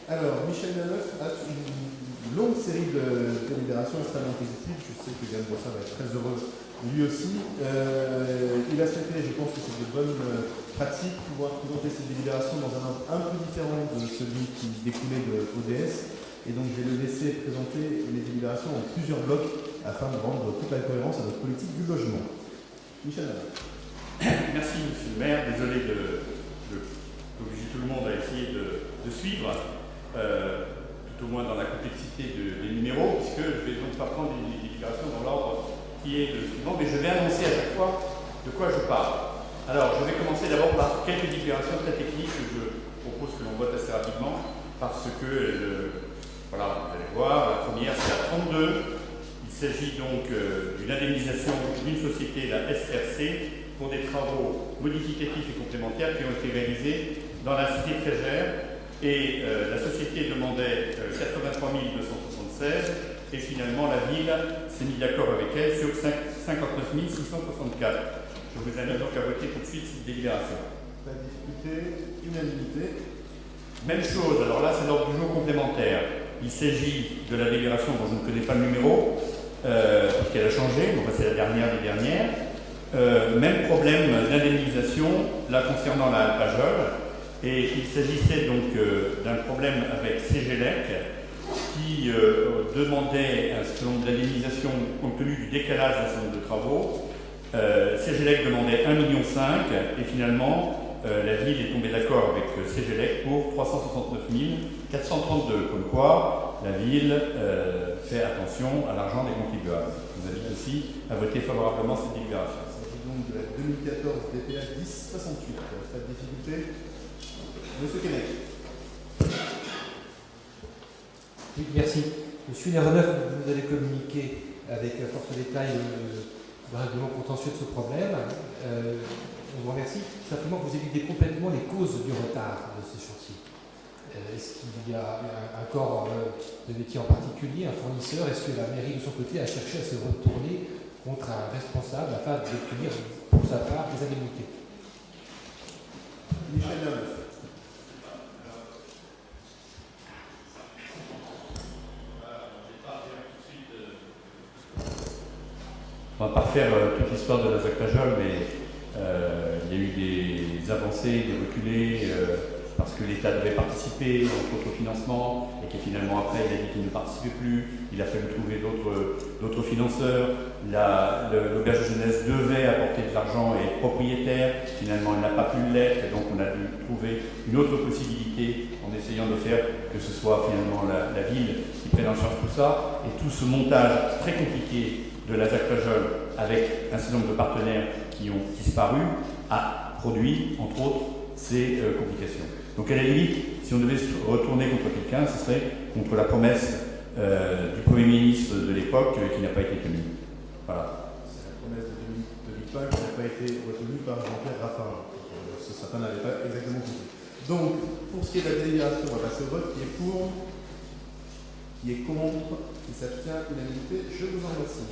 Alors, Michel Lanoeuf a une longue série de délibérations extrêmement positives. Je sais que Yann Bossa va être très heureux lui aussi. Il a souhaité, je pense que c'est de bonnes pratiques, pouvoir présenter ces délibérations dans un ordre un peu différent de celui qui découlait de ODS. Et donc, je vais le laisser présenter les délibérations en plusieurs blocs afin de rendre toute la cohérence à notre politique du logement. Michel Lanoeuf. Merci, monsieur le maire. Désolé d'obliger tout le monde à essayer de suivre, tout au moins dans la complexité des numéros, puisque je ne vais donc pas prendre les délibérations dans l'ordre qui est le suivant, mais je vais annoncer à chaque fois de quoi je parle. Alors, je vais commencer d'abord par quelques délibérations très techniques que je propose que l'on vote assez rapidement, parce que, voilà, vous allez voir, la première, c'est la 32. Il s'agit donc d'une indemnisation d'une société, la SRC, pour des travaux modificatifs et complémentaires qui ont été réalisés dans la cité Trégère. Et la société demandait 83 276 et finalement la ville s'est mise d'accord avec elle sur 59 664. Je vous invite donc à voter tout de suite cette délibération. La difficulté, unanimité. Même chose, alors là c'est l'ordre du jour complémentaire. Il s'agit de la délibération dont je ne connais pas le numéro, puisqu'elle a changé, donc c'est la dernière des dernières. Même problème d'indemnisation, là concernant la Alpajol. Et il s'agissait donc d'un problème avec CGLEC qui demandait un certain nombre d'indemnisations compte tenu du décalage d'un certain nombre de travaux. CGLEC demandait 1,5 million et finalement la ville est tombée d'accord avec CGLEC pour 369 432. Comme quoi la ville fait attention à l'argent des contribuables. Je vous invite aussi à voter favorablement cette délibération. Donc de la 2014 DPH 1068. Pas de difficulté. Monsieur Kennec. Oui, merci. Monsieur Lanoeuf, vous allez communiquer avec force de détail le règlement contentieux de ce problème. On vous remercie. Simplement que vous éludiez complètement les causes du retard de ce chantier. Est-ce qu'il y a un corps de métier en particulier, un fournisseur? Est-ce que la mairie de son côté a cherché à se retourner contre un responsable afin d'obtenir pour sa part des indemnités? Michel Lanoeuf. On ne va pas refaire toute l'histoire de la Zacpajol, mais il y a eu des avancées, des reculés, parce que l'État devait participer au financement et que finalement après il a dit qu'il ne participait plus. Il a fallu trouver d'autres financeurs. L'auberge de jeunesse devait apporter de l'argent et être propriétaire. Finalement, elle n'a pas pu l'être, et donc on a dû trouver une autre possibilité en essayant de faire que ce soit finalement la ville qui prenne en charge tout ça. Et tout ce montage très compliqué de la Zacpajol avec un certain nombre de partenaires qui ont disparu a produit, entre autres, ces complications. Donc à la limite, si on devait se retourner contre quelqu'un, ce serait contre la promesse du Premier ministre de l'époque qui n'a pas été tenue. Voilà. C'est la promesse de Villepin qui n'a pas été retenue par Jean-Pierre Raffarin. Certains n'avaient pas exactement compris. Donc, pour ce qui est de la délibération, on va passer au vote. Qui est pour? Qui est contre? Qui s'abstient? Unanimité. Je vous en remercie.